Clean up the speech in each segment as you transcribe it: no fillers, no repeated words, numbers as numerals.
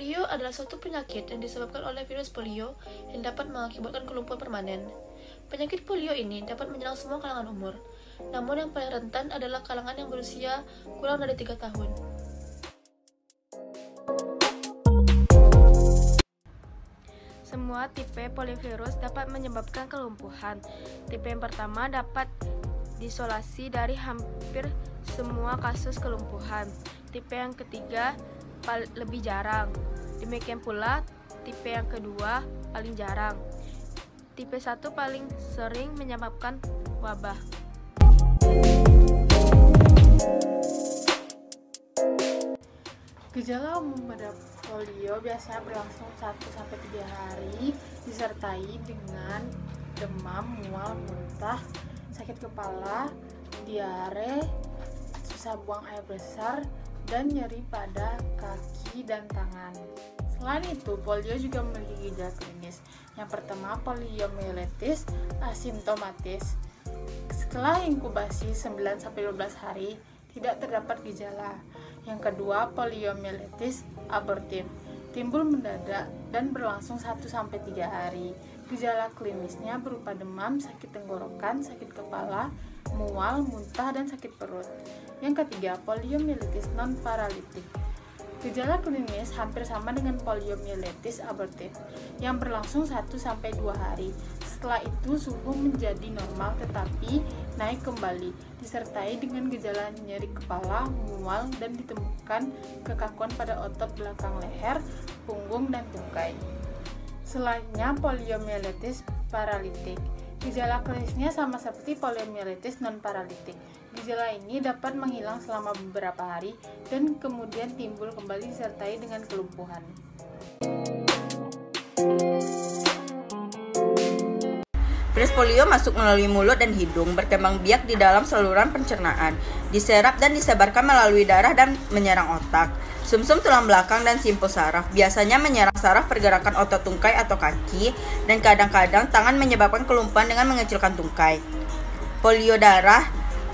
Polio adalah suatu penyakit yang disebabkan oleh virus polio yang dapat mengakibatkan kelumpuhan permanen. Penyakit polio ini dapat menyerang semua kalangan umur, namun yang paling rentan adalah kalangan yang berusia kurang dari 3 tahun. Semua tipe poliovirus dapat menyebabkan kelumpuhan. Tipe yang pertama dapat diisolasi dari hampir semua kasus kelumpuhan. Tipe yang ketiga lebih jarang. Demikian pula tipe yang kedua paling jarang. Tipe 1 paling sering menyebabkan wabah. Gejala umum pada polio biasanya berlangsung 1-3 hari, disertai dengan demam, mual, muntah, sakit kepala, diare, susah buang air besar, dan nyeri pada kaki dan tangan. Selain itu, polio juga memiliki gejala klinis. Yang pertama, poliomielitis asimptomatis. Setelah inkubasi 9-12 hari, tidak terdapat gejala. Yang kedua, poliomielitis abortif. Timbul mendadak dan berlangsung 1-3 hari. Gejala klinisnya berupa demam, sakit tenggorokan, sakit kepala, mual, muntah, dan sakit perut. Yang ketiga, poliomielitis non-paralitik. Gejala klinis hampir sama dengan poliomielitis abortif yang berlangsung 1-2 hari. Setelah itu suhu menjadi normal tetapi naik kembali, disertai dengan gejala nyeri kepala, mual, dan ditemukan kekakuan pada otot belakang leher, punggung, dan tungkai. Selanjutnya, poliomielitis paralitik. Gejala klinisnya sama seperti poliomielitis non-paralitik. Gejala ini dapat menghilang selama beberapa hari dan kemudian timbul kembali disertai dengan kelumpuhan. Virus polio masuk melalui mulut dan hidung, berkembang biak di dalam saluran pencernaan, diserap dan disebarkan melalui darah dan menyerang otak, sumsum tulang belakang dan simpul saraf. Biasanya menyerang saraf pergerakan otot tungkai atau kaki, dan kadang-kadang tangan menyebabkan kelumpuhan dengan mengecilkan tungkai. Polio darah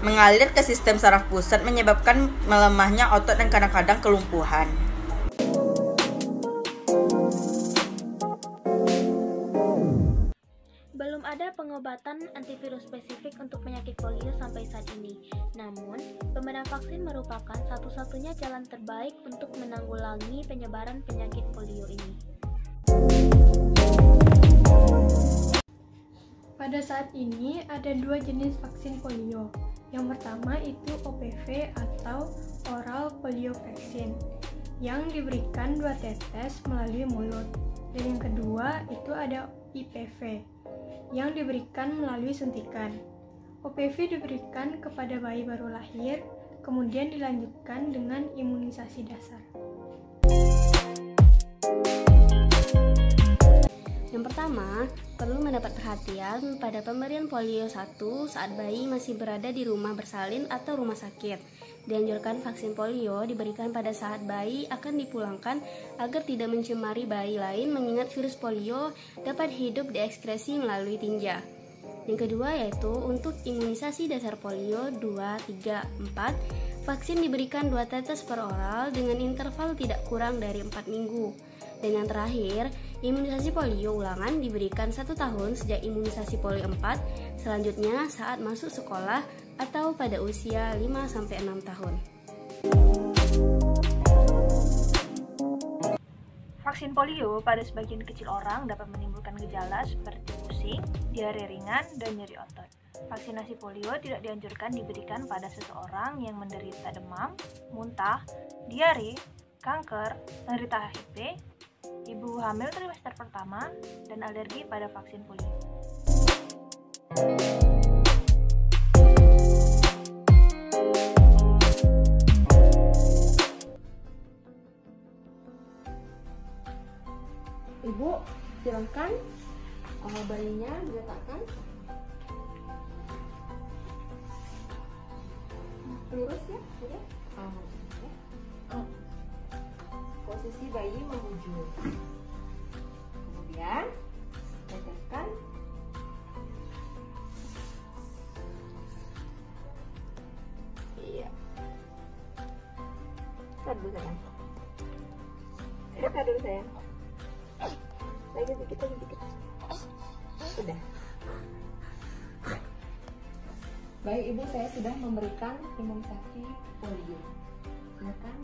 mengalir ke sistem saraf pusat, menyebabkan melemahnya otot dan kadang-kadang kelumpuhan. Belum ada pengobatan antivirus spesifik untuk penyakit polio sampai saat ini. Namun, pemberian vaksin merupakan satu-satunya jalan terbaik untuk menanggulangi penyebaran penyakit polio ini. Pada saat ini ada 2 jenis vaksin polio. Yang pertama itu OPV atau oral polio vaccine yang diberikan 2 tetes melalui mulut. Dan yang kedua itu ada IPV yang diberikan melalui suntikan. OPV diberikan kepada bayi baru lahir, kemudian dilanjutkan dengan imunisasi dasar. Yang pertama, perlu mendapat perhatian pada pemberian polio 1 saat bayi masih berada di rumah bersalin atau rumah sakit. Dianjurkan vaksin polio diberikan pada saat bayi akan dipulangkan agar tidak mencemari bayi lain, mengingat virus polio dapat hidup diekskresi melalui tinja. Yang kedua yaitu untuk imunisasi dasar polio 2, 3, 4. Vaksin diberikan 2 tetes per oral dengan interval tidak kurang dari 4 minggu. Dan yang terakhir, imunisasi polio ulangan diberikan 1 tahun sejak imunisasi polio 4, selanjutnya saat masuk sekolah atau pada usia 5-6 tahun. Vaksin polio pada sebagian kecil orang dapat menimbulkan gejala seperti pusing, diare ringan, dan nyeri otot. Vaksinasi polio tidak dianjurkan diberikan pada seseorang yang menderita demam, muntah, diare, kanker, menderita HIV, ibu hamil trimester pertama, dan alergi pada vaksin polio. Ibu, silakan bayinya diletakkan. Lurus ya, oke. Posisi bayi membujur. Kemudian teteskan. Iya. Lihat dulu kan. Buka dulu sayang. Lagi dikit. Udah. Baik Ibu, saya sudah memberikan imunisasi polio. Silakan